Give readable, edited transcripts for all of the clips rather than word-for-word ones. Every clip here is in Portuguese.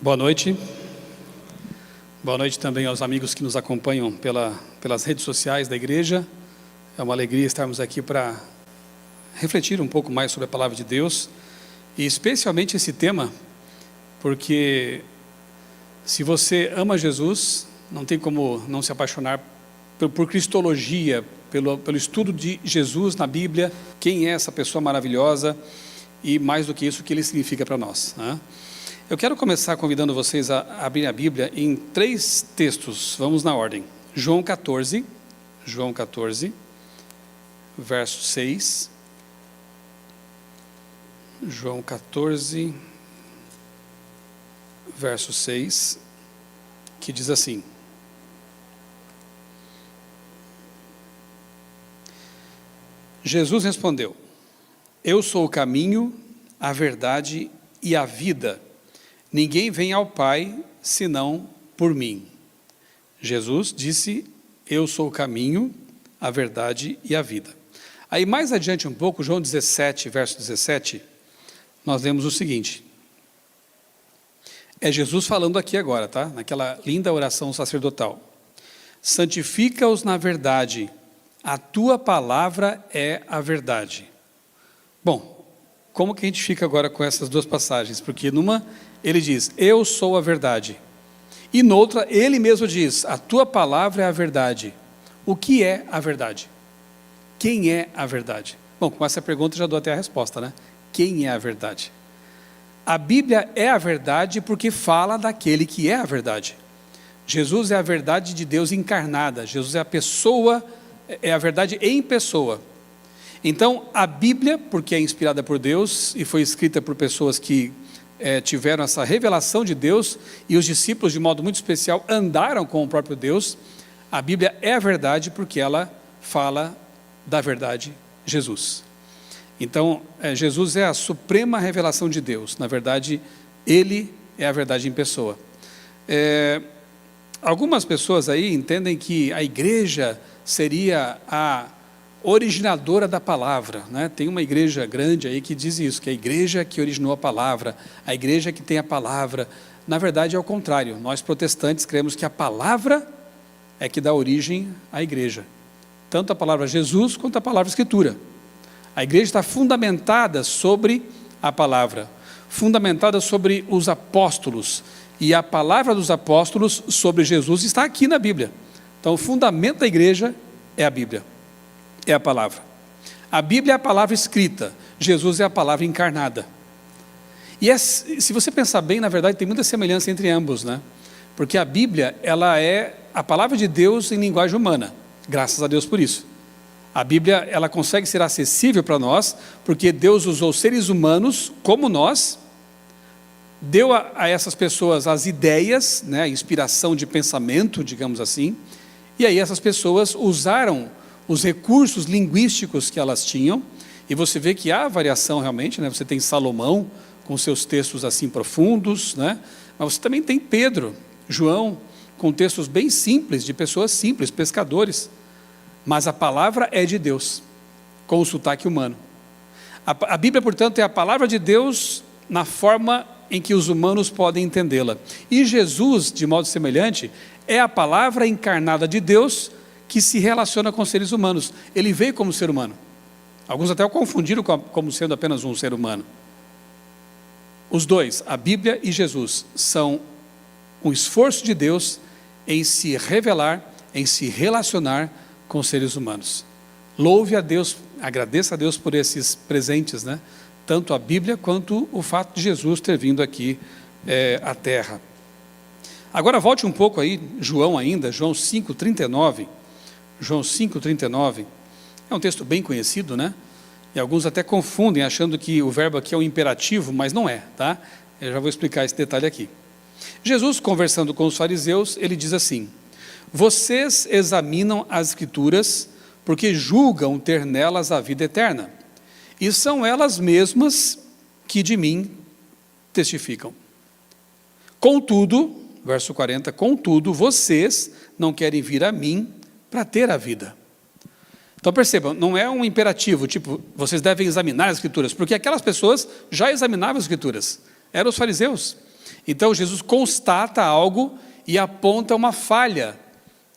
Boa noite. Boa noite também aos amigos que nos acompanham pelas redes sociais da igreja. É uma alegria estarmos aqui para refletir um pouco mais sobre a palavra de Deus, e especialmente esse tema, porque se você ama Jesus, não tem como não se apaixonar por cristologia, pelo estudo de Jesus na Bíblia, quem é essa pessoa maravilhosa e, mais do que isso, o que ele significa para nós, né? Eu quero começar convidando vocês a abrir a Bíblia em 3 textos, vamos na ordem. João 14, verso 6. João 14, verso 6, que diz assim: Jesus respondeu: Eu sou o caminho, a verdade e a vida. Ninguém vem ao Pai, senão por mim. Jesus disse: Eu sou o caminho, a verdade e a vida. Aí mais adiante um pouco, João 17, verso 17, nós lemos o seguinte. É Jesus falando aqui agora, tá? Naquela linda oração sacerdotal. Santifica-os na verdade, a tua palavra é a verdade. Bom, como que a gente fica agora com essas duas passagens? Porque numa ele diz, eu sou a verdade. E noutra, ele mesmo diz, a tua palavra é a verdade. O que é a verdade? Quem é a verdade? Bom, com essa pergunta já dou até a resposta, né? Quem é a verdade? A Bíblia é a verdade porque fala daquele que é a verdade. Jesus é a verdade de Deus encarnada. Jesus é a pessoa, é a verdade em pessoa. Então, a Bíblia, porque é inspirada por Deus e foi escrita por pessoas que tiveram essa revelação de Deus, e os discípulos, de modo muito especial, andaram com o próprio Deus. A Bíblia é a verdade porque ela fala da verdade, Jesus. Então, Jesus é a suprema revelação de Deus. Na verdade, Ele é a verdade em pessoa. Algumas pessoas aí entendem que a igreja seria a originadora da palavra, né? Tem uma igreja grande aí que diz isso, que é a igreja que originou a palavra, a igreja que tem a palavra. Na verdade é o contrário, nós protestantes cremos que a palavra é que dá origem à igreja, tanto a palavra Jesus quanto a palavra Escritura. A igreja está fundamentada sobre a palavra, fundamentada sobre os apóstolos, e a palavra dos apóstolos sobre Jesus está aqui na Bíblia. Então o fundamento da igreja é a Bíblia. É a palavra. A Bíblia é a palavra escrita, Jesus é a palavra encarnada. E se você pensar bem, na verdade tem muita semelhança entre ambos, né? Porque a Bíblia, ela é a palavra de Deus em linguagem humana, graças a Deus por isso. A Bíblia, ela consegue ser acessível para nós, porque Deus usou seres humanos como nós, deu a essas pessoas as ideias, né, a inspiração de pensamento, digamos assim, e aí essas pessoas usaram os recursos linguísticos que elas tinham, e você vê que há variação realmente, né? Você tem Salomão com seus textos assim profundos, né? Mas você também tem Pedro, João, com textos bem simples, de pessoas simples, pescadores, mas a palavra é de Deus, com o sotaque humano. A Bíblia, portanto, é a palavra de Deus na forma em que os humanos podem entendê-la, e Jesus, de modo semelhante, é a palavra encarnada de Deus, que se relaciona com seres humanos. Ele veio como ser humano. Alguns até o confundiram como sendo apenas um ser humano. Os dois, a Bíblia e Jesus, são um esforço de Deus em se revelar, em se relacionar com seres humanos. Louve a Deus, agradeça a Deus por esses presentes, né? Tanto a Bíblia quanto o fato de Jesus ter vindo aqui à Terra. Agora volte um pouco aí, João 5,39. João 5,39, é um texto bem conhecido, né? E alguns até confundem, achando que o verbo aqui é um imperativo, mas não é, tá? Eu já vou explicar esse detalhe aqui. Jesus, conversando com os fariseus, ele diz assim: vocês examinam as Escrituras, porque julgam ter nelas a vida eterna, e são elas mesmas que de mim testificam. Contudo, verso 40, contudo, vocês não querem vir a mim para ter a vida. Então percebam, não é um imperativo, tipo, vocês devem examinar as Escrituras, porque aquelas pessoas já examinavam as Escrituras, eram os fariseus. Então Jesus constata algo e aponta uma falha,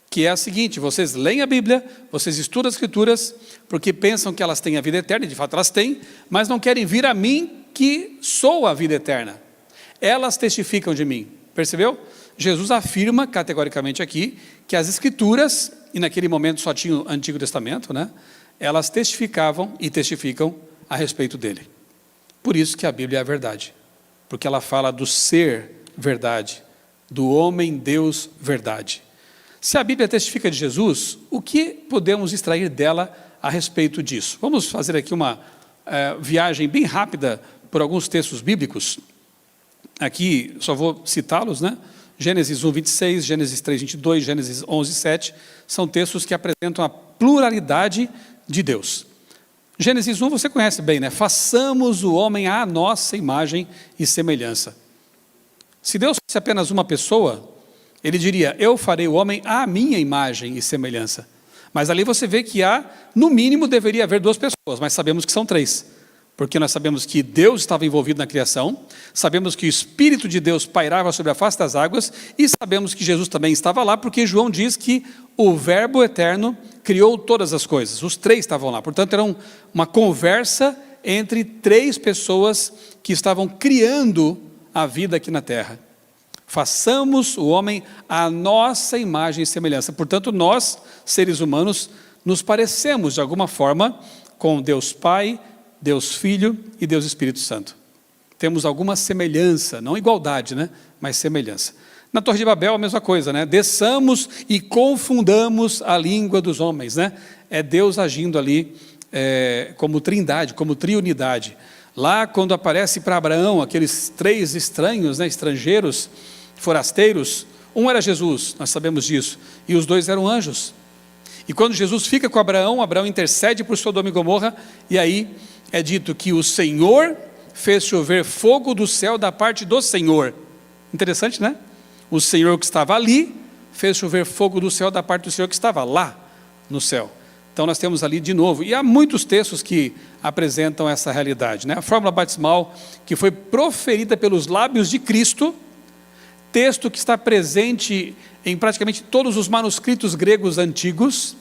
que é a seguinte: vocês leem a Bíblia, vocês estudam as Escrituras, porque pensam que elas têm a vida eterna, e de fato elas têm, mas não querem vir a mim, que sou a vida eterna. Elas testificam de mim, percebeu? Jesus afirma categoricamente aqui, que as Escrituras, e naquele momento só tinha o Antigo Testamento, né? Elas testificavam e testificam a respeito dele. Por isso que a Bíblia é a verdade, porque ela fala do ser verdade, do homem Deus verdade. Se a Bíblia testifica de Jesus, o que podemos extrair dela a respeito disso? Vamos fazer aqui uma viagem bem rápida por alguns textos bíblicos. Aqui só vou citá-los, né? Gênesis 1, 26, Gênesis 3, 22, Gênesis 11, 7, são textos que apresentam a pluralidade de Deus. Gênesis 1 você conhece bem, né? Façamos o homem à nossa imagem e semelhança. Se Deus fosse apenas uma pessoa, ele diria: eu farei o homem à minha imagem e semelhança. Mas ali você vê que no mínimo deveria haver 2 pessoas, mas sabemos que são 3. Porque nós sabemos que Deus estava envolvido na criação, sabemos que o Espírito de Deus pairava sobre a face das águas, e sabemos que Jesus também estava lá, porque João diz que o Verbo eterno criou todas as coisas. Os 3 estavam lá, portanto era uma conversa entre 3 pessoas que estavam criando a vida aqui na terra. Façamos o homem à nossa imagem e semelhança. Portanto, nós, seres humanos, nos parecemos de alguma forma com Deus Pai, Deus Filho e Deus Espírito Santo. Temos alguma semelhança, não igualdade, né? Mas semelhança. Na Torre de Babel a mesma coisa, né? Desçamos e confundamos a língua dos homens, né? É Deus agindo ali como trindade, como triunidade. Lá quando aparece para Abraão aqueles 3 estranhos, né? Estrangeiros, forasteiros, um era Jesus, nós sabemos disso, e os 2 eram anjos. E quando Jesus fica com Abraão, Abraão intercede por Sodoma e Gomorra, e aí é dito que o Senhor fez chover fogo do céu da parte do Senhor. Interessante, né? O Senhor que estava ali fez chover fogo do céu da parte do Senhor que estava lá no céu. Então nós temos ali de novo, e há muitos textos que apresentam essa realidade, né? A fórmula batismal que foi proferida pelos lábios de Cristo, texto que está presente em praticamente todos os manuscritos gregos antigos,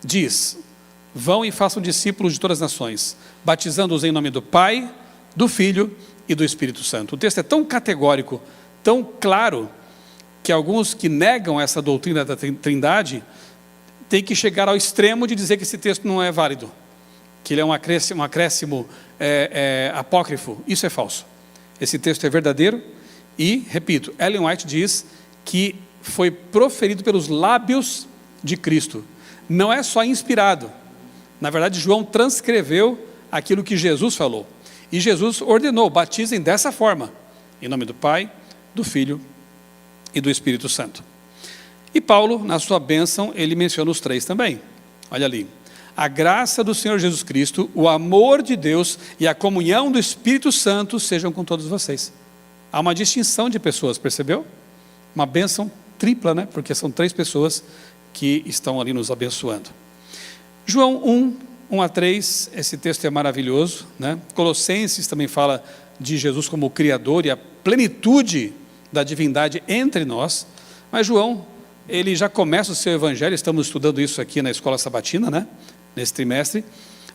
diz: vão e façam discípulos de todas as nações, batizando-os em nome do Pai, do Filho e do Espírito Santo. O texto é tão categórico, tão claro, que alguns que negam essa doutrina da Trindade têm que chegar ao extremo de dizer que esse texto não é válido, que ele é um acréscimo apócrifo. Isso é falso. Esse texto é verdadeiro e, repito, Ellen White diz que foi proferido pelos lábios de Cristo. Não é só inspirado. Na verdade, João transcreveu aquilo que Jesus falou. E Jesus ordenou: batizem dessa forma, em nome do Pai, do Filho e do Espírito Santo. E Paulo, na sua bênção, ele menciona os 3 também. Olha ali: a graça do Senhor Jesus Cristo, o amor de Deus e a comunhão do Espírito Santo sejam com todos vocês. Há uma distinção de pessoas, percebeu? Uma bênção tripla, né? Porque são 3 pessoas que estão ali nos abençoando. João 1, 1 a 3, esse texto é maravilhoso, né? Colossenses também fala de Jesus como o Criador e a plenitude da divindade entre nós. Mas João, ele já começa o seu evangelho, estamos estudando isso aqui na escola sabatina, né? Nesse trimestre,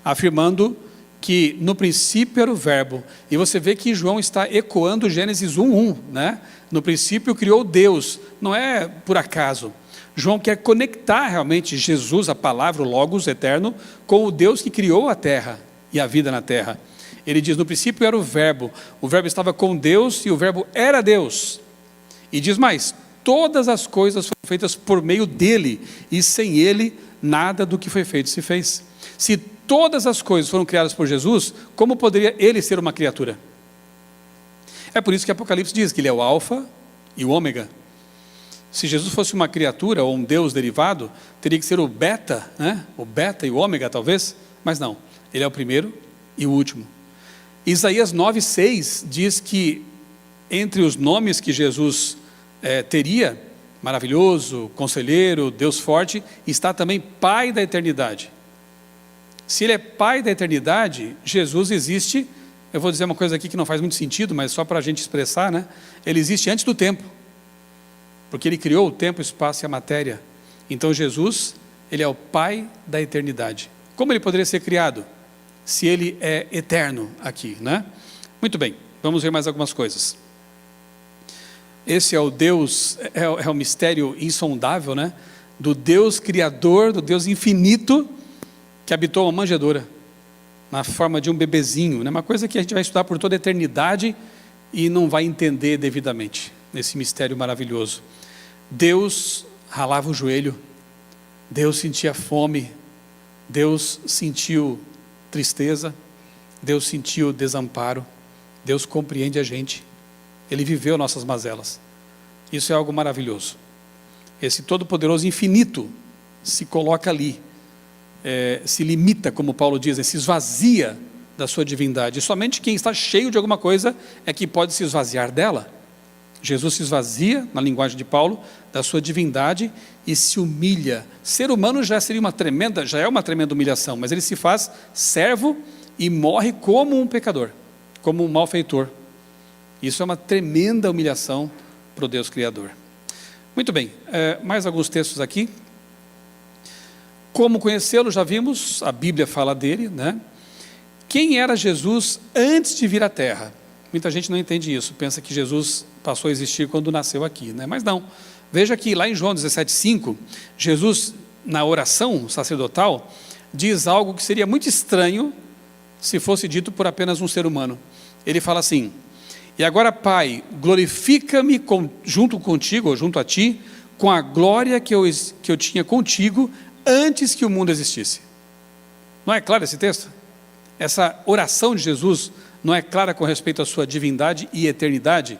afirmando que no princípio era o verbo. E você vê que João está ecoando Gênesis 1:1, né? No princípio criou Deus, não é por acaso. João quer conectar realmente Jesus, a palavra, o Logos eterno, com o Deus que criou a terra e a vida na terra. Ele diz: no princípio era o verbo estava com Deus e o verbo era Deus. E diz mais: todas as coisas foram feitas por meio dele, e sem ele nada do que foi feito se fez. Se todas as coisas foram criadas por Jesus, como poderia ele ser uma criatura? É por isso que Apocalipse diz que ele é o alfa e o ômega. Se Jesus fosse uma criatura ou um Deus derivado, teria que ser o beta, né? O beta e o ômega talvez, mas não, ele é o primeiro e o último. Isaías 9:6 diz que entre os nomes que Jesus teria, maravilhoso, conselheiro, Deus forte, está também Pai da eternidade. Se ele é Pai da eternidade, Jesus existe eu vou dizer uma coisa aqui que não faz muito sentido, mas só para a gente expressar, né? Ele existe antes do tempo, porque Ele criou o tempo, o espaço e a matéria. Então Jesus, Ele é o Pai da eternidade. Como Ele poderia ser criado? Se Ele é eterno aqui, né? Muito bem, vamos ver mais algumas coisas. Esse é o Deus, é o mistério insondável, né? Do Deus Criador, do Deus infinito, que habitou uma manjedoura, na forma de um bebezinho, né? Uma coisa que a gente vai estudar por toda a eternidade e não vai entender devidamente, nesse mistério maravilhoso. Deus ralava o joelho, Deus sentia fome, Deus sentiu tristeza, Deus sentiu desamparo, Deus compreende a gente, Ele viveu nossas mazelas. Isso é algo maravilhoso. Esse Todo-Poderoso infinito se coloca ali, se limita, como Paulo diz, se esvazia da sua divindade. E somente quem está cheio de alguma coisa é que pode se esvaziar dela. Jesus se esvazia, na linguagem de Paulo, da sua divindade e se humilha. Ser humano já é uma tremenda humilhação, mas ele se faz servo e morre como um pecador, como um malfeitor. Isso é uma tremenda humilhação para o Deus Criador. Muito bem, mais alguns textos aqui. Como conhecê-lo, já vimos, a Bíblia fala dele, né? Quem era Jesus antes de vir à Terra? Muita gente não entende isso, pensa que Jesus passou a existir quando nasceu aqui, né? Mas não. Veja que lá em João 17,5, Jesus, na oração sacerdotal, diz algo que seria muito estranho se fosse dito por apenas um ser humano. Ele fala assim: e agora, Pai, glorifica-me junto contigo, ou junto a ti, com a glória que eu tinha contigo antes que o mundo existisse. Não é claro esse texto? Essa oração de Jesus não é clara com respeito à sua divindade e eternidade?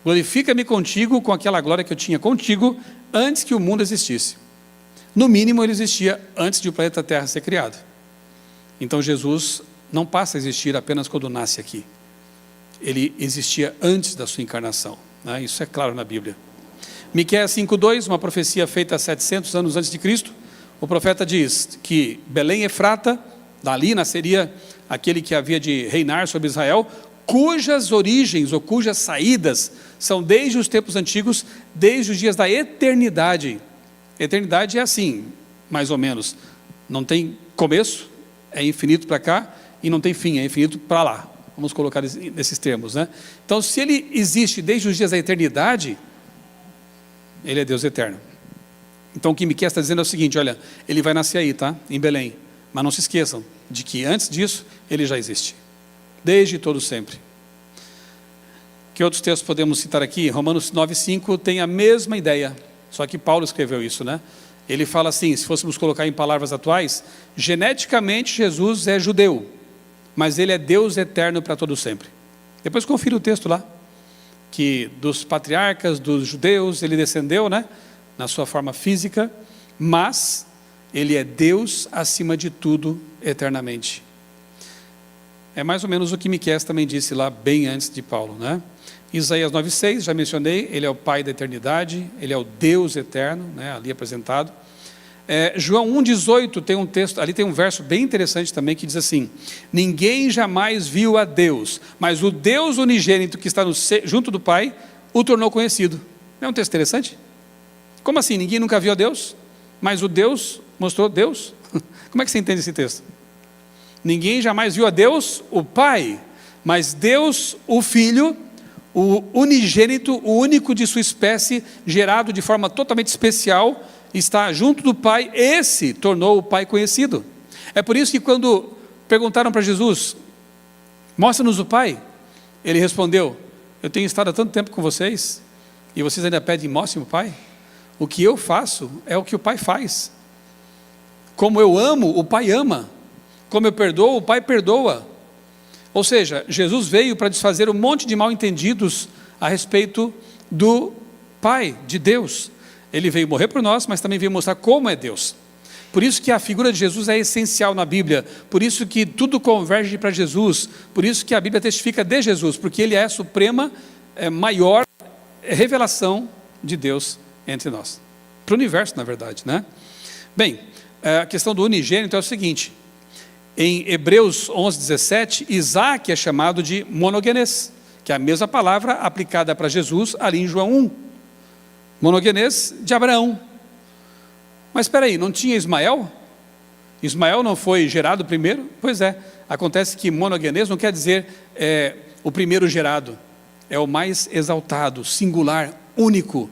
Glorifica-me contigo com aquela glória que eu tinha contigo antes que o mundo existisse. No mínimo, ele existia antes de o planeta Terra ser criado. Então Jesus não passa a existir apenas quando nasce aqui. Ele existia antes da sua encarnação, né? Isso é claro na Bíblia. Miqueias 5,2, uma profecia feita 700 anos antes de Cristo, o profeta diz que Belém Efrata, dali nasceria aquele que havia de reinar sobre Israel, cujas origens ou cujas saídas são desde os tempos antigos, desde os dias da eternidade. Eternidade é assim, mais ou menos, não tem começo, é infinito para cá, e não tem fim, é infinito para lá. Vamos colocar nesses termos, né? Então, se ele existe desde os dias da eternidade, ele é Deus eterno. Então, o que Miqueias está dizendo é o seguinte: olha, ele vai nascer aí, tá? Em Belém. Mas não se esqueçam de que antes disso, ele já existe. Desde todo sempre. Que outros textos podemos citar aqui? Romanos 9,5 tem a mesma ideia. Só que Paulo escreveu isso, né? Ele fala assim, se fôssemos colocar em palavras atuais, geneticamente Jesus é judeu, mas ele é Deus eterno para todo sempre. Depois confira o texto lá, que dos patriarcas, dos judeus, ele descendeu, né, na sua forma física, mas ele é Deus acima de tudo eternamente. É mais ou menos o que Miqueias também disse lá, bem antes de Paulo, né? Isaías 9,6, já mencionei, ele é o Pai da eternidade, ele é o Deus eterno, né, ali apresentado. João 1,18 tem um texto, ali tem um verso bem interessante também, que diz assim: ninguém jamais viu a Deus, mas o Deus unigênito que está junto do Pai, o tornou conhecido. Não é um texto interessante? Como assim, ninguém nunca viu a Deus, mas o Deus mostrou Deus? Como é que você entende esse texto? Ninguém jamais viu a Deus, o Pai, mas Deus, o Filho, o unigênito, o único de sua espécie, gerado de forma totalmente especial, está junto do Pai, esse tornou o Pai conhecido. É por isso que quando perguntaram para Jesus, mostra-nos o Pai, ele respondeu: eu tenho estado há tanto tempo com vocês, e vocês ainda pedem, mostre-me o Pai? O que eu faço é o que o Pai faz. Como eu amo, o Pai ama. Como eu perdoo, o Pai perdoa. Ou seja, Jesus veio para desfazer um monte de mal-entendidos a respeito do Pai, de Deus. Ele veio morrer por nós, mas também veio mostrar como é Deus. Por isso que a figura de Jesus é essencial na Bíblia, por isso que tudo converge para Jesus, por isso que a Bíblia testifica de Jesus, porque ele é a suprema, maior revelação de Deus entre nós. Para o universo, na verdade, né? Bem, a questão do unigênito é o seguinte: Em Hebreus 11:17, Isaac é chamado de monogenes, que é a mesma palavra aplicada para Jesus ali em João 1. Monogenes de Abraão. Mas espera aí, não tinha Ismael? Ismael não foi gerado primeiro? Pois é, acontece que monogenes não quer dizer o primeiro gerado, é o mais exaltado, singular, único.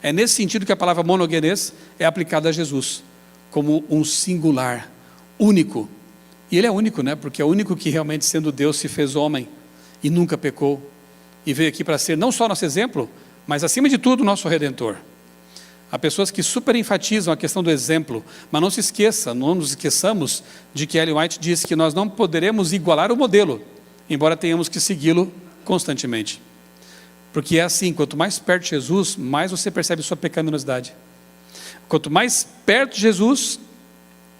É nesse sentido que a palavra monogenes é aplicada a Jesus, como um singular, único. E ele é único, né? Porque é o único que realmente, sendo Deus, se fez homem e nunca pecou. E veio aqui para ser não só nosso exemplo, mas acima de tudo nosso Redentor. Há pessoas que super enfatizam a questão do exemplo, mas não nos esqueçamos de que Ellen White disse que nós não poderemos igualar o modelo, embora tenhamos que segui-lo constantemente. Porque é assim, quanto mais perto de Jesus, mais você percebe sua pecaminosidade. Quanto mais perto de Jesus,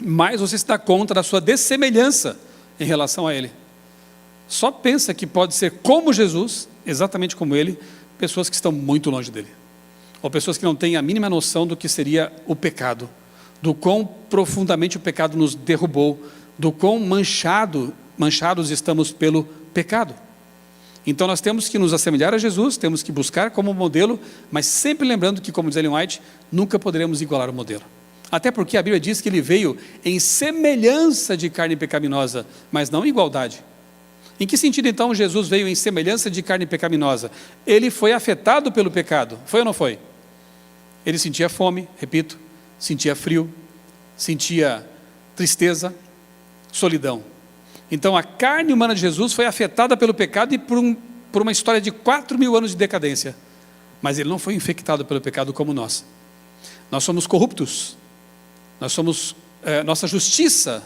mais você se dá conta da sua dessemelhança em relação a Ele. Só pensa que pode ser como Jesus, exatamente como Ele, pessoas que estão muito longe dEle. Ou pessoas que não têm a mínima noção do que seria o pecado, do quão profundamente o pecado nos derrubou, do quão manchados estamos pelo pecado. Então nós temos que nos assemelhar a Jesus, temos que buscar como modelo, mas sempre lembrando que, como diz Ellen White, nunca poderemos igualar o modelo. Até porque a Bíblia diz que ele veio em semelhança de carne pecaminosa, mas não em igualdade. Em que sentido então Jesus veio em semelhança de carne pecaminosa? Ele foi afetado pelo pecado, foi ou não foi? Ele sentia fome, repito, sentia frio, sentia tristeza, solidão. Então a carne humana de Jesus foi afetada pelo pecado e por uma história de 4.000 anos de decadência. Mas ele não foi infectado pelo pecado como nós. Nós somos corruptos. Nossa justiça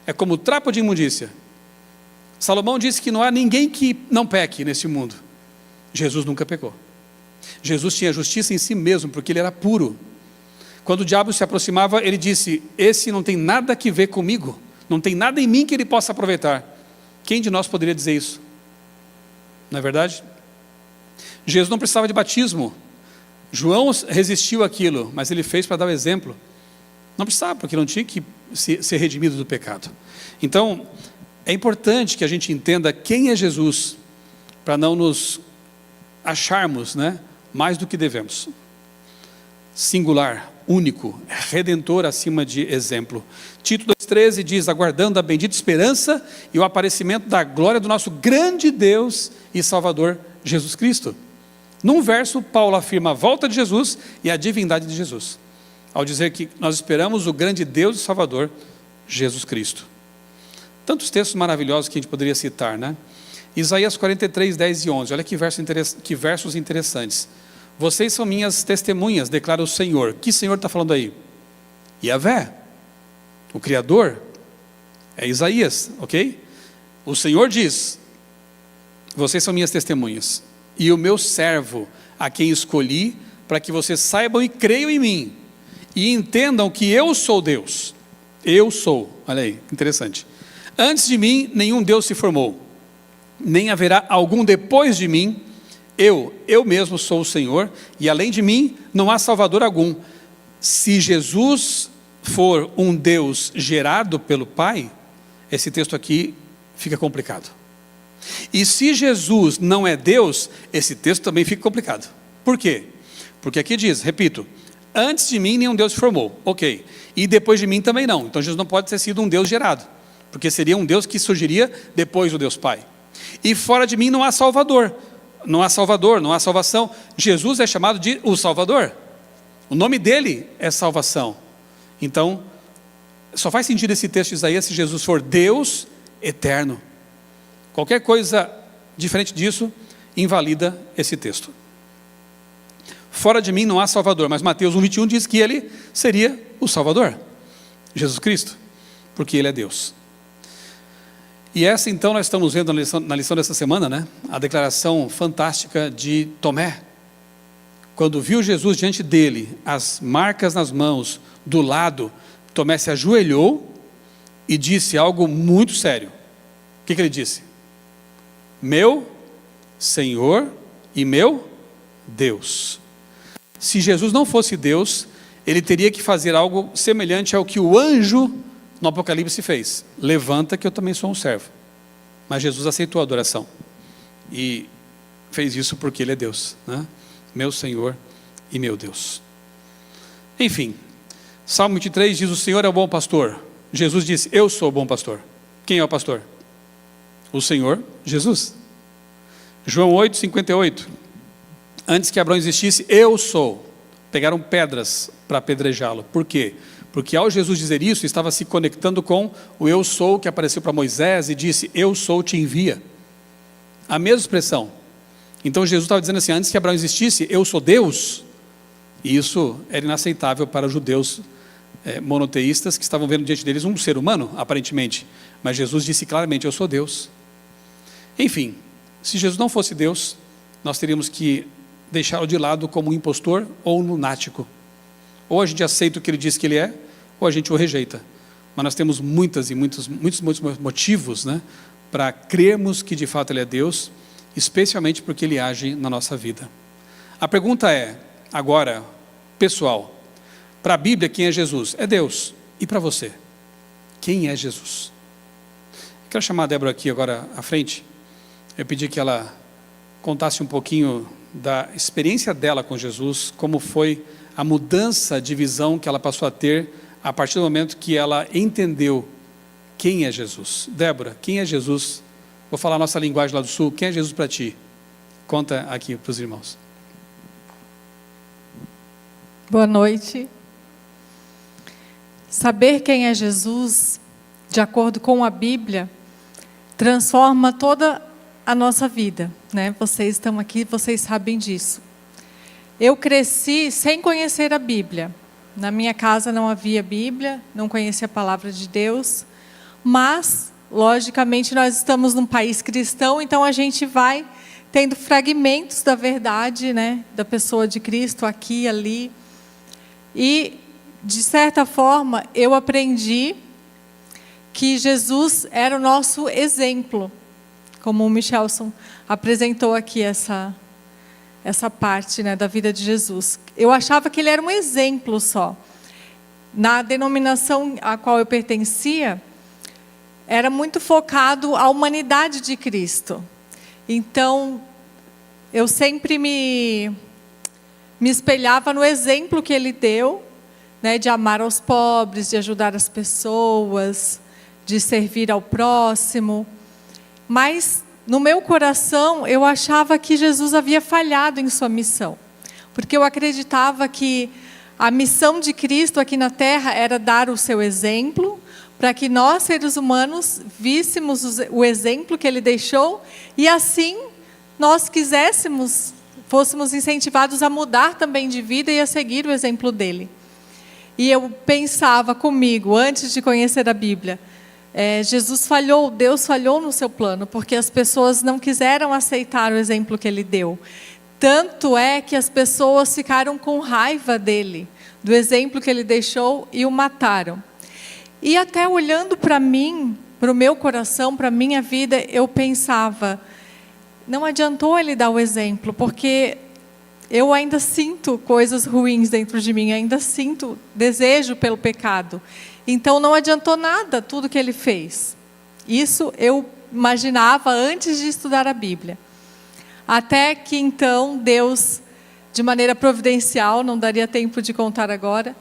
é como trapo de imundícia. Salomão disse que não há ninguém que não peque nesse mundo. Jesus nunca pecou. Jesus tinha justiça em si mesmo, porque ele era puro. Quando o diabo se aproximava, ele disse: esse não tem nada que ver comigo, não tem nada em mim que ele possa aproveitar. Quem de nós poderia dizer isso? Não é verdade? Jesus não precisava de batismo. João resistiu àquilo, mas ele fez para dar o exemplo. Não precisava, porque não tinha que ser redimido do pecado. Então, é importante que a gente entenda quem é Jesus, para não nos acharmos, mais do que devemos. Singular, único, redentor acima de exemplo. Tito 2,13 diz: aguardando a bendita esperança e o aparecimento da glória do nosso grande Deus e Salvador Jesus Cristo. Num verso, Paulo afirma a volta de Jesus e a divindade de Jesus, ao dizer que nós esperamos o grande Deus e Salvador Jesus Cristo. Tantos textos maravilhosos que a gente poderia citar, Isaías 43, 10 e 11, olha que versos interessantes. Vocês são minhas testemunhas, declara o Senhor. Que Senhor está falando aí? Yahvé, o Criador, é Isaías, ok? O Senhor diz: vocês são minhas testemunhas, e o meu servo, a quem escolhi, para que vocês saibam e creiam em mim, e entendam que eu sou Deus. Eu sou, olha aí, interessante. Antes de mim, nenhum Deus se formou, nem haverá algum depois de mim. Eu mesmo sou o Senhor, e além de mim, não há Salvador algum. Se Jesus for um Deus gerado pelo Pai, esse texto aqui fica complicado. E se Jesus não é Deus, esse texto também fica complicado. Por quê? Porque aqui diz, repito, antes de mim nenhum Deus se formou, ok, e depois de mim também não. Então Jesus não pode ter sido um Deus gerado, porque seria um Deus que surgiria depois do Deus Pai. E fora de mim não há Salvador, não há salvação. Jesus é chamado de o Salvador, o nome dele é salvação. Então, só faz sentido esse texto de Isaías se Jesus for Deus eterno. Qualquer coisa diferente disso invalida esse texto. Fora de mim não há Salvador, mas Mateus 1,21 diz que ele seria o Salvador, Jesus Cristo, porque ele é Deus. E essa então nós estamos vendo na lição dessa semana, a declaração fantástica de Tomé. Quando viu Jesus diante dele, as marcas nas mãos, do lado, Tomé se ajoelhou e disse algo muito sério. O que ele disse? Meu Senhor e meu Deus. Se Jesus não fosse Deus, ele teria que fazer algo semelhante ao que o anjo no Apocalipse fez: levanta que eu também sou um servo. Mas Jesus aceitou a adoração. E fez isso porque Ele é Deus, né? Meu Senhor e meu Deus. Enfim, Salmo 23 diz: o Senhor é o bom pastor. Jesus disse: eu sou o bom pastor. Quem é o pastor? O Senhor Jesus. João 8:58. Antes que Abraão existisse, eu sou. Pegaram pedras para apedrejá-lo. Por quê? Porque ao Jesus dizer isso, estava se conectando com o eu sou que apareceu para Moisés e disse: eu sou te envia. A mesma expressão. Então Jesus estava dizendo assim: antes que Abraão existisse, eu sou Deus. E isso era inaceitável para os judeus monoteístas, que estavam vendo diante deles um ser humano, aparentemente. Mas Jesus disse claramente: eu sou Deus. Enfim, se Jesus não fosse Deus, nós teríamos que deixá-lo de lado como um impostor ou um lunático. Ou a gente aceita o que ele diz que ele é, ou a gente o rejeita. Mas nós temos muitos motivos, né, para crermos que de fato ele é Deus, especialmente porque ele age na nossa vida. A pergunta é, agora, pessoal, para a Bíblia, quem é Jesus? É Deus. E para você? Quem é Jesus? Eu quero chamar a Débora aqui agora à frente. Eu pedi que ela contasse um pouquinho da experiência dela com Jesus, como foi a mudança de visão que ela passou a ter a partir do momento que ela entendeu quem é Jesus. Débora, quem é Jesus? Vou falar a nossa linguagem lá do Sul. Quem é Jesus para ti? Conta aqui para os irmãos. Boa noite. Saber quem é Jesus, de acordo com a Bíblia, transforma toda a nossa vida, né? Vocês estão aqui, vocês sabem disso. Eu cresci sem conhecer a Bíblia. Na minha casa não havia Bíblia, não conhecia a palavra de Deus, mas, logicamente, nós estamos num país cristão, então a gente vai tendo fragmentos da verdade, né, da pessoa de Cristo aqui e ali. E, de certa forma, eu aprendi que Jesus era o nosso exemplo, como o Michelson apresentou aqui essa parte, né, da vida de Jesus. Eu achava que ele era um exemplo só. Na denominação a qual eu pertencia, era muito focado à humanidade de Cristo. Então, eu sempre me espelhava no exemplo que ele deu, né, de amar aos pobres, de ajudar as pessoas, de servir ao próximo. Mas, no meu coração, eu achava que Jesus havia falhado em sua missão. Porque eu acreditava que a missão de Cristo aqui na Terra era dar o seu exemplo, para que nós, seres humanos, víssemos o exemplo que ele deixou, e assim nós fôssemos incentivados a mudar também de vida e a seguir o exemplo dele. E eu pensava comigo, antes de conhecer a Bíblia, Jesus falhou, Deus falhou no seu plano, porque as pessoas não quiseram aceitar o exemplo que ele deu. Tanto é que as pessoas ficaram com raiva dele, do exemplo que ele deixou, e o mataram. E até olhando para mim, para o meu coração, para a minha vida, eu pensava, não adiantou ele dar o exemplo, porque eu ainda sinto coisas ruins dentro de mim, ainda sinto desejo pelo pecado. Então não adiantou nada tudo que ele fez. Isso eu imaginava antes de estudar a Bíblia. Até que então Deus, de maneira providencial, não daria tempo de contar agora,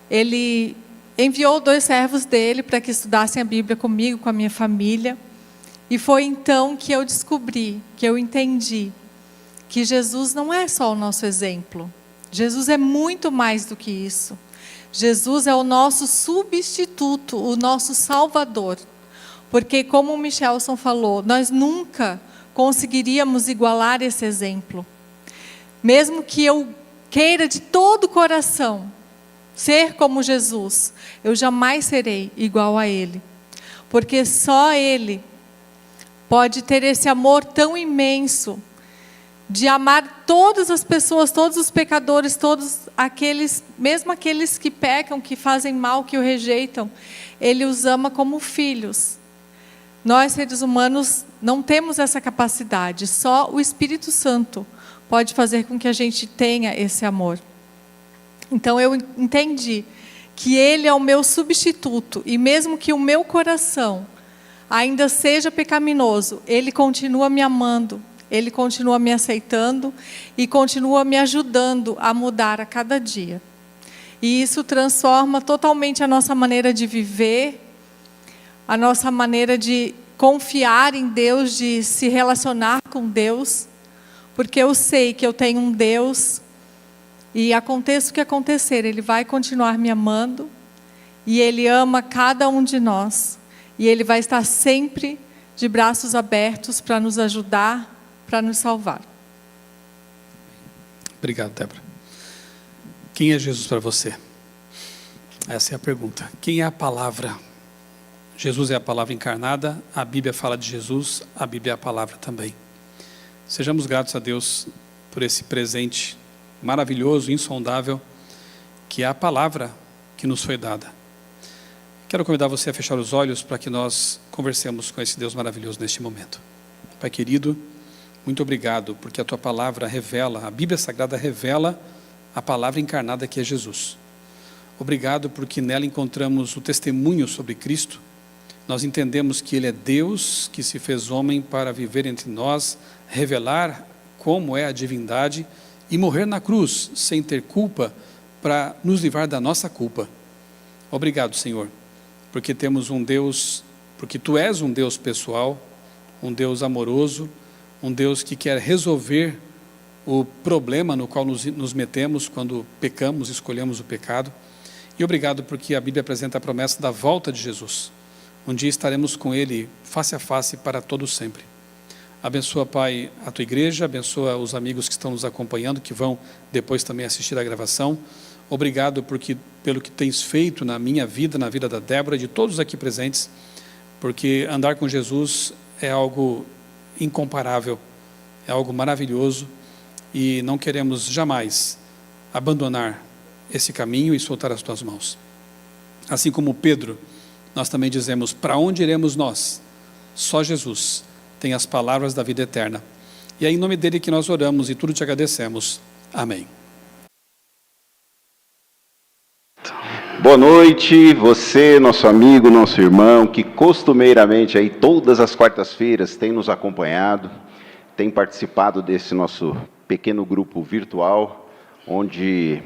ele enviou 2 servos dele para que estudassem a Bíblia comigo, com a minha família. E foi então que eu descobri, que eu entendi, que Jesus não é só o nosso exemplo. Jesus é muito mais do que isso. Jesus é o nosso substituto, o nosso Salvador. Porque, como o Michelson falou, nós nunca conseguiríamos igualar esse exemplo. Mesmo que eu queira de todo o coração ser como Jesus, eu jamais serei igual a Ele. Porque só Ele pode ter esse amor tão imenso, de amar todas as pessoas, todos os pecadores, todos aqueles, mesmo aqueles que pecam, que fazem mal, que o rejeitam, Ele os ama como filhos. Nós, seres humanos, não temos essa capacidade, só o Espírito Santo pode fazer com que a gente tenha esse amor. Então eu entendi que Ele é o meu substituto, e mesmo que o meu coração ainda seja pecaminoso, Ele continua me amando, Ele continua me aceitando e continua me ajudando a mudar a cada dia. E isso transforma totalmente a nossa maneira de viver, a nossa maneira de confiar em Deus, de se relacionar com Deus, porque eu sei que eu tenho um Deus, e aconteça o que acontecer, Ele vai continuar me amando, e Ele ama cada um de nós, e Ele vai estar sempre de braços abertos para nos ajudar, para nos salvar. Obrigado, Débora. Quem é Jesus para você? Essa é a pergunta. Quem é a palavra? Jesus é a palavra encarnada, a Bíblia fala de Jesus, a Bíblia é a palavra também. Sejamos gratos a Deus por esse presente maravilhoso, insondável, que é a palavra que nos foi dada. Quero convidar você a fechar os olhos para que nós conversemos com esse Deus maravilhoso neste momento. Pai querido, muito obrigado, porque a Tua palavra revela, a Bíblia Sagrada revela a palavra encarnada que é Jesus. Obrigado porque nela encontramos o testemunho sobre Cristo. Nós entendemos que Ele é Deus que se fez homem para viver entre nós, revelar como é a divindade e morrer na cruz sem ter culpa para nos livrar da nossa culpa. Obrigado, Senhor, porque temos um Deus, porque Tu és um Deus pessoal, um Deus amoroso, um Deus que quer resolver o problema no qual nos metemos quando pecamos, escolhemos o pecado. E obrigado porque a Bíblia apresenta a promessa da volta de Jesus. Um dia estaremos com Ele face a face para todo sempre. Abençoa, Pai, a Tua igreja, abençoa os amigos que estão nos acompanhando, que vão depois também assistir a gravação. Obrigado pelo que Tens feito na minha vida, na vida da Débora e de todos aqui presentes, porque andar com Jesus é algo incomparável, é algo maravilhoso e não queremos jamais abandonar esse caminho e soltar as Tuas mãos. Assim como Pedro, nós também dizemos, para onde iremos nós? Só Jesus tem as palavras da vida eterna. E é em nome dele que nós oramos e tudo te agradecemos. Amém. Boa noite, você, nosso amigo, nosso irmão, que costumeiramente aí todas as quartas-feiras tem nos acompanhado, tem participado desse nosso pequeno grupo virtual, onde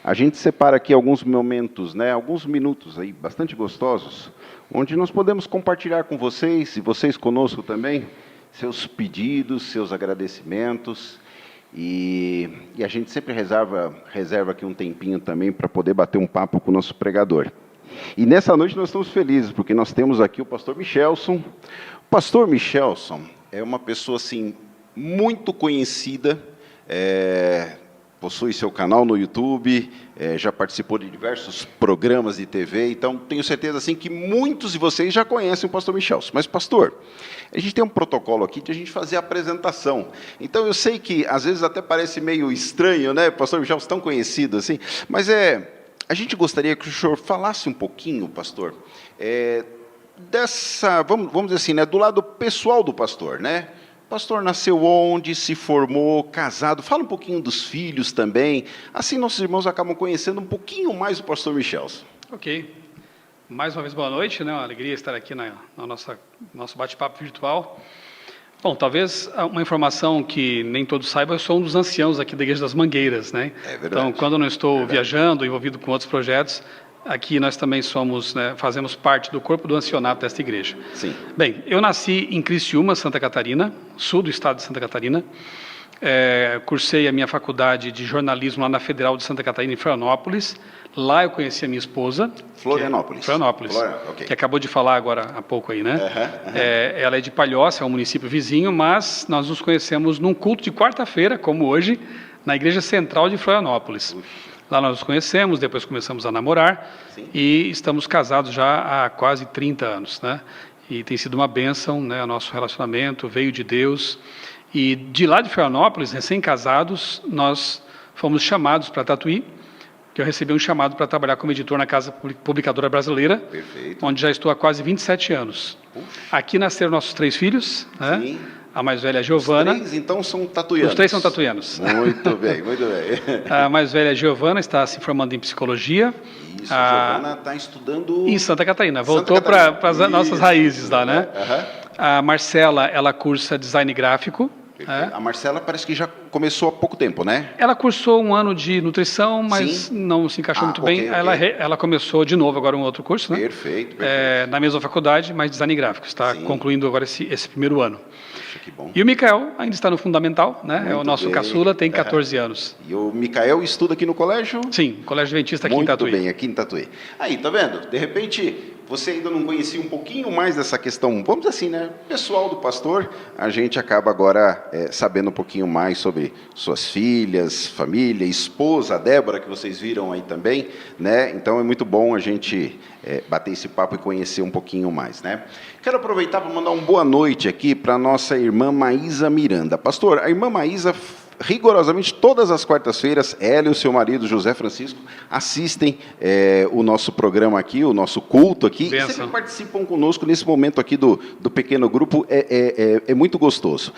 a gente separa aqui alguns momentos, alguns minutos aí bastante gostosos, onde nós podemos compartilhar com vocês, e vocês conosco também, seus pedidos, seus agradecimentos, e a gente sempre reserva aqui um tempinho também para poder bater um papo com o nosso pregador. E nessa noite nós estamos felizes, porque nós temos aqui o pastor Michelson. O pastor Michelson é uma pessoa assim, muito conhecida, possui seu canal no YouTube, já participou de diversos programas de TV, então tenho certeza assim, que muitos de vocês já conhecem o pastor Michelson. Mas, pastor, a gente tem um protocolo aqui de a gente fazer a apresentação. Então, eu sei que às vezes até parece meio estranho, né, pastor Michelson, tão conhecido assim, mas a gente gostaria que o senhor falasse um pouquinho, pastor, dessa, vamos dizer assim, do lado pessoal do pastor, né? O pastor nasceu onde, se formou, casado, fala um pouquinho dos filhos também, assim nossos irmãos acabam conhecendo um pouquinho mais o pastor Michelson. Ok. Mais uma vez, boa noite, né? Uma alegria estar aqui na nosso bate-papo virtual. Bom, talvez uma informação que nem todos saibam, eu sou um dos anciãos aqui da Igreja das Mangueiras, né? É verdade. Então, quando eu não estou viajando, envolvido com outros projetos, aqui nós também somos, fazemos parte do corpo do ancianato desta igreja. Sim. Bem, eu nasci em Criciúma, Santa Catarina, sul do estado de Santa Catarina. Cursei a minha faculdade de jornalismo lá na Federal de Santa Catarina, em Florianópolis. Lá eu conheci a minha esposa. Florianópolis. Okay. Que acabou de falar agora há pouco aí, né? Ela é de Palhoça, é um município vizinho, mas nós nos conhecemos num culto de quarta-feira, como hoje, na Igreja Central de Florianópolis. Lá nós nos conhecemos, depois começamos a namorar. Sim. E estamos casados já há quase 30 anos, né? E tem sido uma bênção, né? O nosso relacionamento veio de Deus. E de lá de Florianópolis, recém-casados, nós fomos chamados para Tatuí, que eu recebi um chamado para trabalhar como editor na Casa Publicadora Brasileira, Perfeito. Onde já estou há quase 27 anos. Puxa. Aqui nasceram nossos 3 filhos, né? a mais velha é a Giovana. Os 3, então, são tatuianos. Os 3 são tatuianos. Muito bem, muito bem. A mais velha é a Giovana, está se formando em psicologia. Isso, a Giovana está estudando... Em Santa Catarina, voltou para as nossas raízes lá, né? A Marcela, ela cursa design gráfico. A Marcela parece que já começou há pouco tempo, né? Ela cursou um ano de nutrição, mas não se encaixou muito bem. Ela começou de novo agora um outro curso, né? Perfeito. Na mesma faculdade, mas design gráfico. Está concluindo agora esse primeiro ano. Puxa, que bom. E o Mikael ainda está no fundamental, né? Muito é o nosso caçula, tem 14 anos. E o Mikael estuda aqui no colégio? Sim, Colégio Adventista aqui em Tatuí. Muito bem, aqui em Tatuí. Aí, tá vendo? De repente, você ainda não conhecia um pouquinho mais dessa questão, vamos dizer assim, né? Pessoal do pastor, a gente acaba agora sabendo um pouquinho mais sobre suas filhas, família, esposa, a Débora, que vocês viram aí também, né? Então é muito bom a gente bater esse papo e conhecer um pouquinho mais, né? Quero aproveitar para mandar uma boa noite aqui para a nossa irmã Maísa Miranda. Pastor, a irmã Maísa, rigorosamente todas as quartas-feiras, ela e o seu marido José Francisco assistem o nosso programa aqui, o nosso culto aqui, e sempre participam conosco nesse momento aqui do pequeno grupo, é muito gostoso.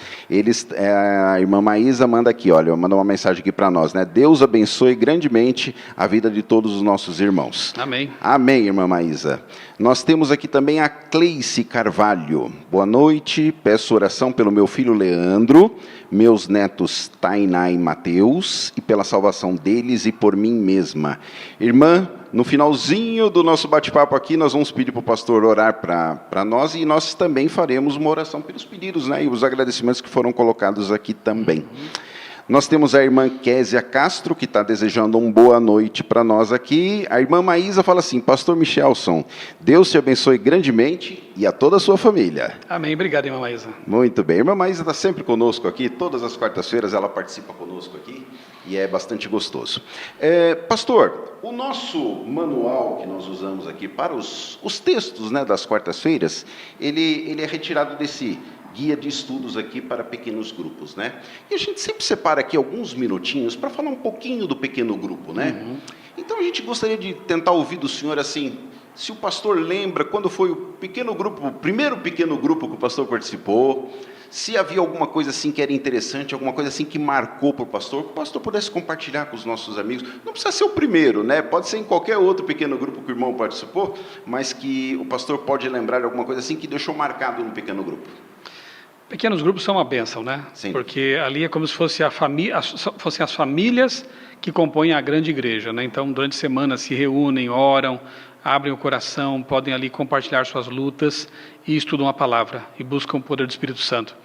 A irmã Maísa manda aqui, olha, manda uma mensagem aqui para nós, né? Deus abençoe grandemente a vida de todos os nossos irmãos. Amém. Amém, irmã Maísa. Nós temos aqui também a Cleice Carvalho. Boa noite, peço oração pelo meu filho Leandro, meus netos Tainá e Mateus, e pela salvação deles e por mim mesma. Irmã, no finalzinho do nosso bate-papo aqui, nós vamos pedir para o pastor orar para nós, e nós também faremos uma oração pelos pedidos, né, e os agradecimentos que foram colocados aqui também. Nós temos a irmã Késia Castro, que está desejando uma boa noite para nós aqui. A irmã Maísa fala assim: pastor Michelson, Deus te abençoe grandemente e a toda a sua família. Amém. Obrigado, irmã Maísa. Muito bem. A irmã Maísa está sempre conosco aqui, todas as quartas-feiras ela participa conosco aqui, e é bastante gostoso. Pastor, o nosso manual que nós usamos aqui para os textos, né, das quartas-feiras, ele é retirado desse guia de estudos aqui para pequenos grupos, né? E a gente sempre separa aqui alguns minutinhos para falar um pouquinho do pequeno grupo, né? Então a gente gostaria de tentar ouvir do senhor assim, se o pastor lembra quando foi o pequeno grupo, o primeiro pequeno grupo que o pastor participou, se havia alguma coisa assim que era interessante, alguma coisa assim que marcou para o pastor, que o pastor pudesse compartilhar com os nossos amigos. Não precisa ser o primeiro, né? Pode ser em qualquer outro pequeno grupo que o irmão participou, mas que o pastor pode lembrar de alguma coisa assim que deixou marcado no pequeno grupo. Pequenos grupos são uma bênção, né? Sim. Porque ali é como se fossem as famílias que compõem a grande igreja, né? Então, durante a semana se reúnem, oram, abrem o coração, podem ali compartilhar suas lutas e estudam a palavra e buscam o poder do Espírito Santo.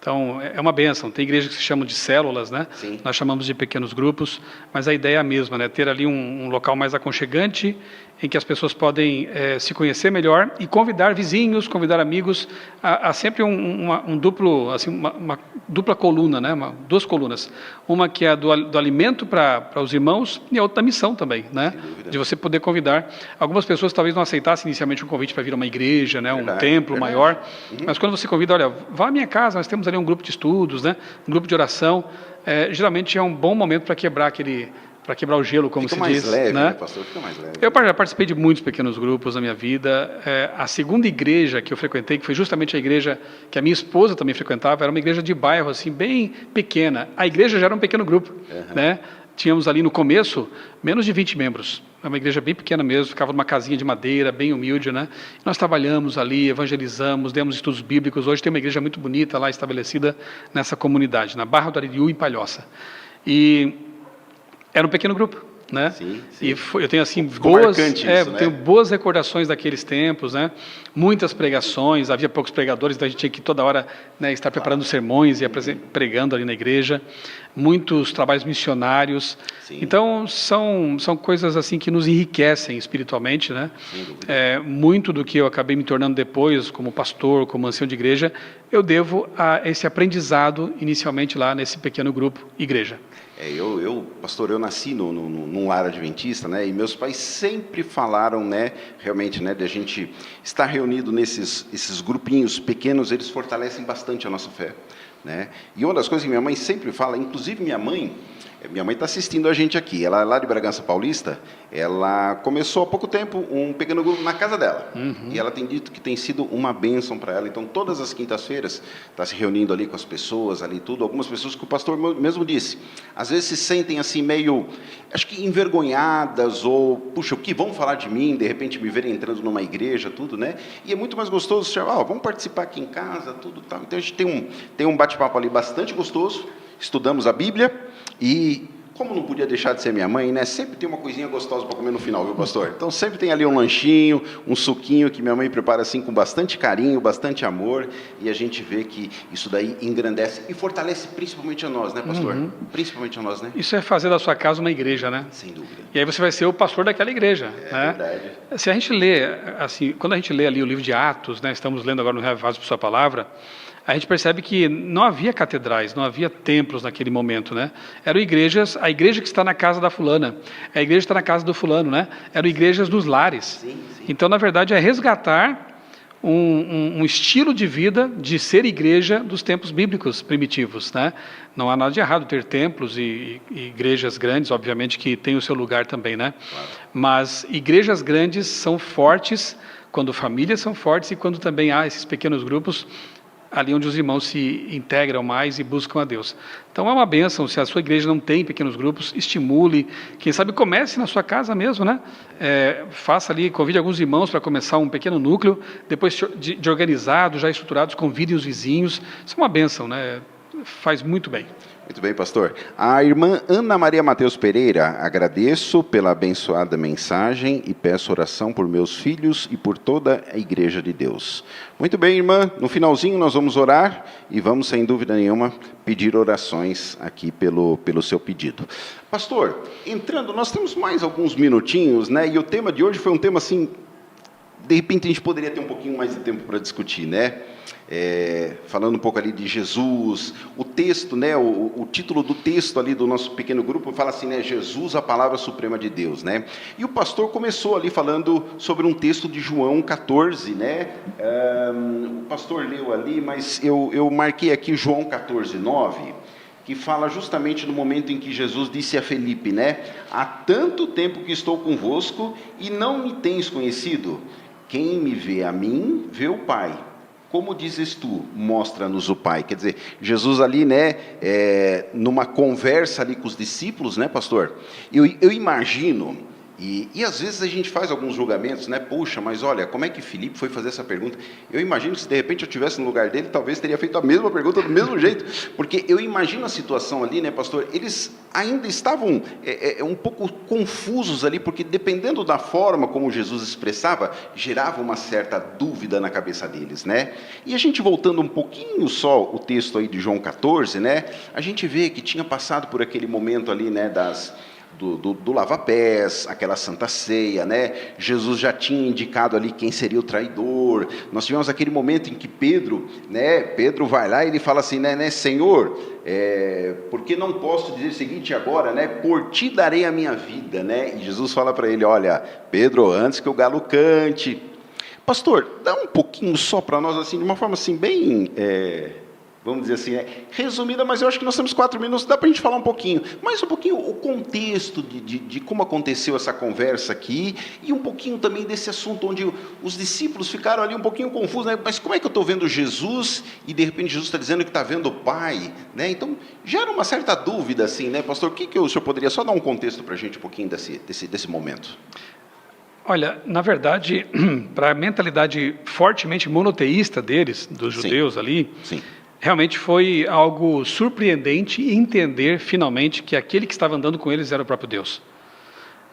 Então, é uma bênção. Tem igrejas que se chamam de células, né? Sim. Nós chamamos de pequenos grupos, mas a ideia é a mesma, né? Ter ali um local mais aconchegante, em que as pessoas podem se conhecer melhor e convidar vizinhos, convidar amigos, a sempre uma dupla coluna, né? Duas colunas. Uma que é do alimento para os irmãos e a outra da missão também, né? De você poder convidar. Algumas pessoas talvez não aceitassem inicialmente um convite para vir a uma igreja, né? Um templo maior, mas quando você convida, olha, vá à minha casa, nós temos ali um grupo de estudos, né? Um grupo de oração, geralmente é um bom momento para quebrar o gelo, como Fica se diz. mais leve, né? Pastor? Fica mais leve. Eu já participei de muitos pequenos grupos na minha vida. A segunda igreja que eu frequentei, que foi justamente a igreja que a minha esposa também frequentava, era uma igreja de bairro, assim, bem pequena. A igreja já era um pequeno grupo, né? Tínhamos ali no começo menos de 20 membros. É uma igreja bem pequena mesmo, ficava numa casinha de madeira, bem humilde, né? Nós trabalhamos ali, evangelizamos, demos estudos bíblicos. Hoje tem uma igreja muito bonita lá estabelecida nessa comunidade, na Barra do Aririú, em Palhoça. E era um pequeno grupo, né? Sim. E eu tenho assim tenho boas recordações daqueles tempos, né? Muitas pregações, havia poucos pregadores, então a gente tinha que toda hora, né, estar preparando sermões e pregando ali na igreja. Muitos trabalhos missionários. Sim. Então são coisas assim que nos enriquecem espiritualmente, né? Muito do que eu acabei me tornando depois, como pastor, como ancião de igreja, eu devo a esse aprendizado inicialmente lá nesse pequeno grupo igreja. Pastor, eu nasci num lar adventista, né? E meus pais sempre falaram, né? Realmente, né? De a gente estar reunido esses grupinhos pequenos, eles fortalecem bastante a nossa fé. né? E uma das coisas que minha mãe sempre fala, inclusive minha mãe está assistindo a gente aqui, ela é lá de Bragança Paulista, ela começou há pouco tempo um pequeno grupo na casa dela, e ela tem dito que tem sido uma bênção para ela, então todas as quintas-feiras está se reunindo ali com as pessoas, ali tudo, algumas pessoas que o pastor mesmo disse, às vezes se sentem assim meio, acho que envergonhadas, ou, puxa, o que vão falar de mim, de repente me verem entrando numa igreja, tudo, né, e é muito mais gostoso, vamos participar aqui em casa, tudo tal, então a gente tem um bate-papo ali bastante gostoso, estudamos a Bíblia, e como não podia deixar de ser minha mãe, né? Sempre tem uma coisinha gostosa para comer no final, viu, pastor? Então sempre tem ali um lanchinho, um suquinho que minha mãe prepara assim com bastante carinho, bastante amor, e a gente vê que isso daí engrandece e fortalece principalmente a nós, né, pastor? Principalmente a nós, né? Isso é fazer da sua casa uma igreja, né? Sem dúvida. E aí você vai ser o pastor daquela igreja, né? Verdade. Se a gente lê, assim, quando a gente lê ali o livro de Atos, né? Estamos lendo agora no Reavivados por Sua Palavra, a gente percebe que não havia catedrais, não havia templos naquele momento, né? Eram igrejas, a igreja que está na casa da fulana, a igreja que está na casa do fulano, né? Eram igrejas nos lares. Sim. Então, na verdade, é resgatar um estilo de vida de ser igreja dos tempos bíblicos primitivos, né? Não há nada de errado ter templos e igrejas grandes, obviamente que tem o seu lugar também, né? Claro. Mas igrejas grandes são fortes quando famílias são fortes e quando também há esses pequenos grupos ali onde os irmãos se integram mais e buscam a Deus. Então é uma bênção, se a sua igreja não tem pequenos grupos, estimule, quem sabe comece na sua casa mesmo, né? Faça ali, convide alguns irmãos para começar um pequeno núcleo, depois de organizados, já estruturados, convidem os vizinhos, isso é uma bênção, né? Faz muito bem. Muito bem, pastor. A irmã Ana Maria Mateus Pereira, agradeço pela abençoada mensagem e peço oração por meus filhos e por toda a Igreja de Deus. Muito bem, irmã, no finalzinho nós vamos orar e vamos, sem dúvida nenhuma, pedir orações aqui pelo seu pedido. Pastor, entrando, nós temos mais alguns minutinhos, né? E o tema de hoje foi um tema assim, de repente a gente poderia ter um pouquinho mais de tempo para discutir, né? Falando um pouco ali de Jesus, o texto, né, o título do texto ali do nosso pequeno grupo fala assim, né, Jesus, a palavra suprema de Deus, né, e o pastor começou ali falando sobre um texto de João 14, né, o pastor leu ali, mas eu marquei aqui João 14, 9, que fala justamente no momento em que Jesus disse a Felipe, né, há tanto tempo que estou convosco e não me tens conhecido, quem me vê a mim, vê o Pai. Como dizes tu, mostra-nos o Pai. Quer dizer, Jesus ali, né, numa conversa ali com os discípulos, né, pastor? Eu imagino, e às vezes a gente faz alguns julgamentos, né, puxa, mas olha, como é que Filipe foi fazer essa pergunta? Eu imagino que se de repente eu estivesse no lugar dele, talvez teria feito a mesma pergunta do mesmo jeito, porque eu imagino a situação ali, né, pastor, eles ainda estavam um pouco confusos ali, porque dependendo da forma como Jesus expressava, gerava uma certa dúvida na cabeça deles, né? E a gente voltando um pouquinho só o texto aí de João 14, né, a gente vê que tinha passado por aquele momento ali, né, do lava-pés, aquela santa ceia, né? Jesus já tinha indicado ali quem seria o traidor. Nós tivemos aquele momento em que Pedro vai lá e ele fala assim, né, Senhor, porque não posso dizer o seguinte agora, né? Por ti darei a minha vida, né? E Jesus fala para ele, olha, Pedro, antes que o galo cante. Pastor, dá um pouquinho só para nós, assim, de uma forma assim bem... vamos dizer assim, resumida, mas eu acho que nós temos 4 minutos, dá para a gente falar um pouquinho, mais um pouquinho o contexto de como aconteceu essa conversa aqui, e um pouquinho também desse assunto onde os discípulos ficaram ali um pouquinho confusos, né? Mas como é que eu estou vendo Jesus, e de repente Jesus está dizendo que está vendo o Pai, né? Então, gera uma certa dúvida, assim, né, pastor? O que o senhor poderia só dar um contexto para a gente um pouquinho desse momento? Olha, na verdade, para a mentalidade fortemente monoteísta deles, dos judeus ali, Sim. Realmente foi algo surpreendente entender finalmente que aquele que estava andando com eles era o próprio Deus.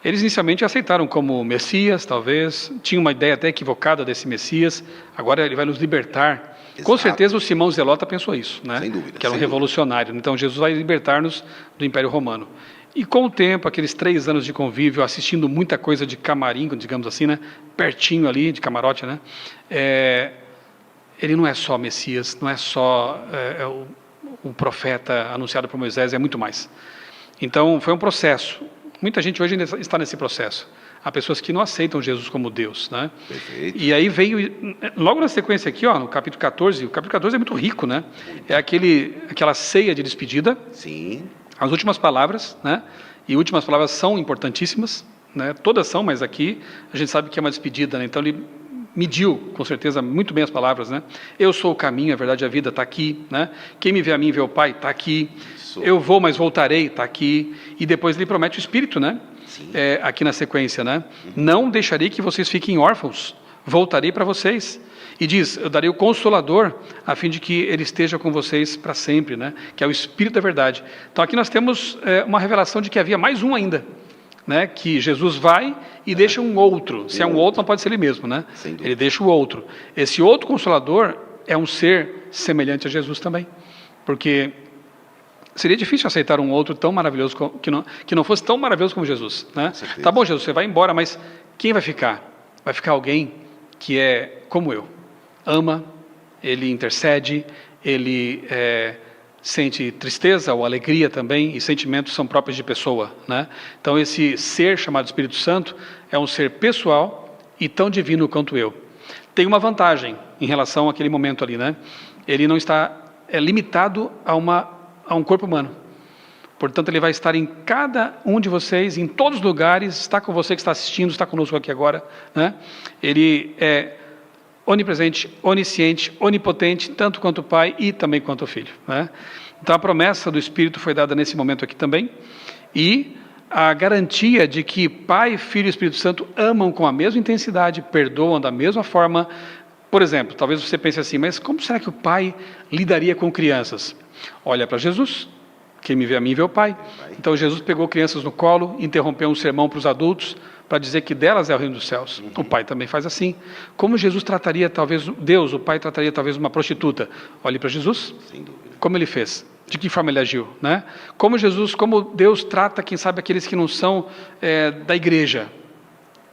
Eles inicialmente aceitaram como Messias, talvez, tinham uma ideia até equivocada desse Messias, agora ele vai nos libertar. Exato. Com certeza o Simão Zelota pensou isso, né? Sem dúvida, que era um revolucionário. Então Jesus vai libertar-nos do Império Romano. E com o tempo, aqueles 3 anos de convívio, assistindo muita coisa de camarim, digamos assim, né? Pertinho ali, de camarote, né? Ele não é só Messias, não é só o profeta anunciado por Moisés, é muito mais. Então, foi um processo. Muita gente hoje ainda está nesse processo. Há pessoas que não aceitam Jesus como Deus, né? Perfeito. E aí veio, logo na sequência aqui, ó, no capítulo 14, o capítulo 14 é muito rico, né? É aquela ceia de despedida, Sim. as últimas palavras, né? E últimas palavras são importantíssimas, né? Todas são, mas aqui a gente sabe que é uma despedida, né? Então ele mediu, com certeza, muito bem as palavras, né? Eu sou o caminho, a verdade e a vida, está aqui, né? Quem me vê a mim vê o Pai, está aqui. Isso. Eu vou, mas voltarei, está aqui. E depois ele promete o Espírito, né? Sim. Aqui na sequência, né? Não deixarei que vocês fiquem órfãos, voltarei para vocês. E diz, eu darei o Consolador, a fim de que ele esteja com vocês para sempre, né? Que é o Espírito da verdade. Então aqui nós temos uma revelação de que havia mais um ainda, né? Que Jesus vai e deixa um outro. Se é um outro, não pode ser ele mesmo, né? Sem dúvida. Ele deixa o outro. Esse outro Consolador é um ser semelhante a Jesus também, porque seria difícil aceitar um outro tão maravilhoso, que não fosse tão maravilhoso como Jesus, né? Tá bom, Jesus, você vai embora, mas quem vai ficar? Vai ficar alguém que é como eu. Ama, ele intercede, ele sente tristeza ou alegria também, e sentimentos são próprios de pessoa, né? Então esse ser chamado Espírito Santo é um ser pessoal e tão divino quanto eu. Tem uma vantagem em relação àquele momento ali, né? Ele não está limitado a um corpo humano. Portanto, ele vai estar em cada um de vocês, em todos os lugares, está com você que está assistindo, está conosco aqui agora, né? Ele é onipresente, onisciente, onipotente, tanto quanto o Pai e também quanto o Filho, né? Então a promessa do Espírito foi dada nesse momento aqui também, e a garantia de que Pai, Filho e Espírito Santo amam com a mesma intensidade, perdoam da mesma forma. Por exemplo, talvez você pense assim, mas como será que o Pai lidaria com crianças? Olha para Jesus, quem me vê a mim vê o Pai. Então Jesus pegou crianças no colo, interrompeu um sermão para os adultos, para dizer que delas é o reino dos céus. O Pai também faz assim. Como Jesus trataria, talvez, Deus, o Pai trataria talvez uma prostituta? Olhe para Jesus. Sem dúvida. Como ele fez? De que forma ele agiu, né? Como Deus trata, quem sabe, aqueles que não são da igreja.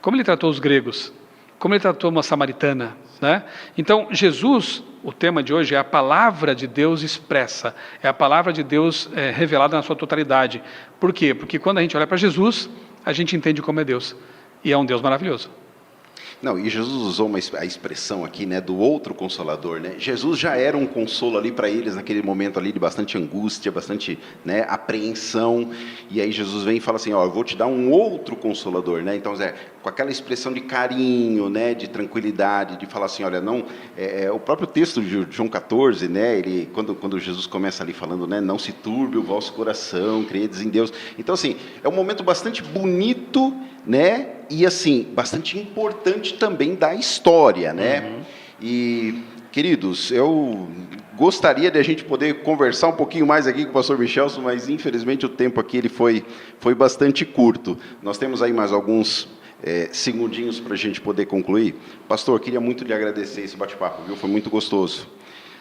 Como ele tratou os gregos? Como ele tratou uma samaritana, né? Então, Jesus, o tema de hoje é a palavra de Deus expressa, é a palavra de Deus revelada na sua totalidade. Por quê? Porque quando a gente olha para Jesus, a gente entende como é Deus, e é um Deus maravilhoso. Não, e Jesus usou a expressão aqui, né, do outro Consolador, né? Jesus já era um consolo ali para eles naquele momento ali de bastante angústia, bastante, né, apreensão. E aí Jesus vem e fala assim, ó, eu vou te dar um outro Consolador, né? Então, com aquela expressão de carinho, né, de tranquilidade, de falar assim, olha, não, o próprio texto de João 14, né, ele quando Jesus começa ali falando, né, não se turbe o vosso coração, credes em Deus. Então, assim, é um momento bastante bonito, né? E assim, bastante importante também da história, né? E, queridos, eu gostaria de a gente poder conversar um pouquinho mais aqui com o pastor Michelson, mas infelizmente o tempo aqui ele foi bastante curto. Nós temos aí mais alguns segundinhos para a gente poder concluir. Pastor, queria muito lhe agradecer esse bate-papo, viu? Foi muito gostoso.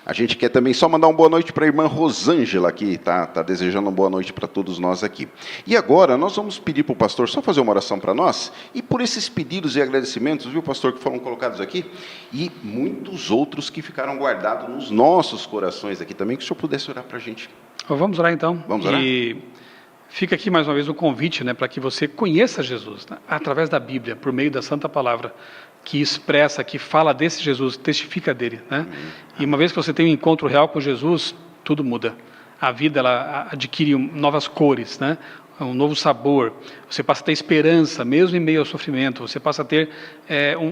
A gente quer também só mandar uma boa noite para a irmã Rosângela, que está desejando uma boa noite para todos nós aqui. E agora, nós vamos pedir para o pastor só fazer uma oração para nós, e por esses pedidos e agradecimentos, viu, pastor, que foram colocados aqui, e muitos outros que ficaram guardados nos nossos corações aqui também, que o senhor pudesse orar para a gente. Vamos orar então. Vamos orar? E fica aqui mais uma vez um convite, né, para que você conheça Jesus, né, através da Bíblia, por meio da Santa Palavra, que expressa, que fala desse Jesus, testifica dele, né? E uma vez que você tem um encontro real com Jesus, tudo muda. A vida, ela adquire novas cores, né? Um novo sabor. Você passa a ter esperança, mesmo em meio ao sofrimento. Você passa a ter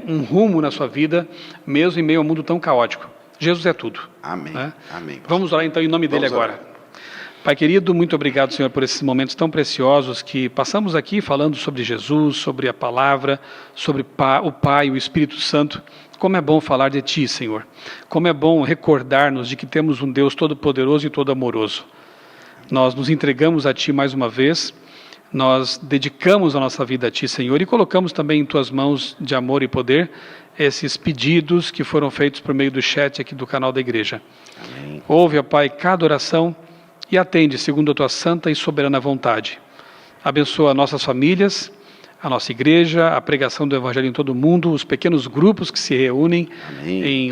um rumo na sua vida, mesmo em meio ao mundo tão caótico. Jesus é tudo. Amém. Né? Amém. Vamos orar então em nome dele agora. Pai querido, muito obrigado, Senhor, por esses momentos tão preciosos que passamos aqui falando sobre Jesus, sobre a palavra, sobre o Pai, o Espírito Santo. Como é bom falar de Ti, Senhor. Como é bom recordar-nos de que temos um Deus todo-poderoso e todo-amoroso. Nós nos entregamos a Ti mais uma vez, nós dedicamos a nossa vida a Ti, Senhor, e colocamos também em Tuas mãos de amor e poder esses pedidos que foram feitos por meio do chat aqui do canal da igreja. Amém. Ouve, ó Pai, cada oração e atende segundo a Tua santa e soberana vontade. Abençoa nossas famílias, a nossa igreja, a pregação do Evangelho em todo o mundo, os pequenos grupos que se reúnem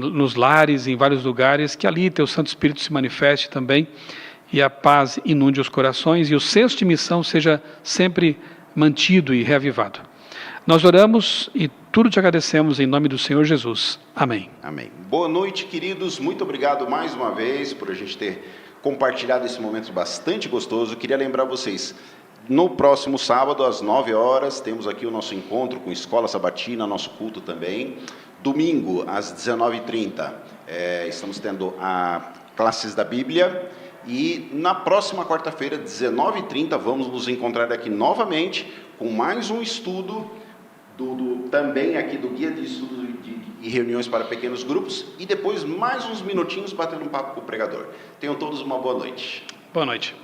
nos lares, em vários lugares, que ali Teu Santo Espírito se manifeste também, e a paz inunde os corações, e o senso de missão seja sempre mantido e reavivado. Nós oramos e tudo te agradecemos em nome do Senhor Jesus. Amém. Amém. Boa noite, queridos. Muito obrigado mais uma vez por a gente ter compartilhado esse momento bastante gostoso. Queria lembrar vocês, no próximo sábado, às 9 horas, temos aqui o nosso encontro com Escola Sabatina, nosso culto também. Domingo, às 19h30, estamos tendo classes da Bíblia. E na próxima quarta-feira, 19h30, vamos nos encontrar aqui novamente com mais um estudo também aqui do Guia de Estudos e Reuniões para Pequenos Grupos, e depois mais uns minutinhos batendo um papo com o pregador. Tenham todos uma boa noite. Boa noite.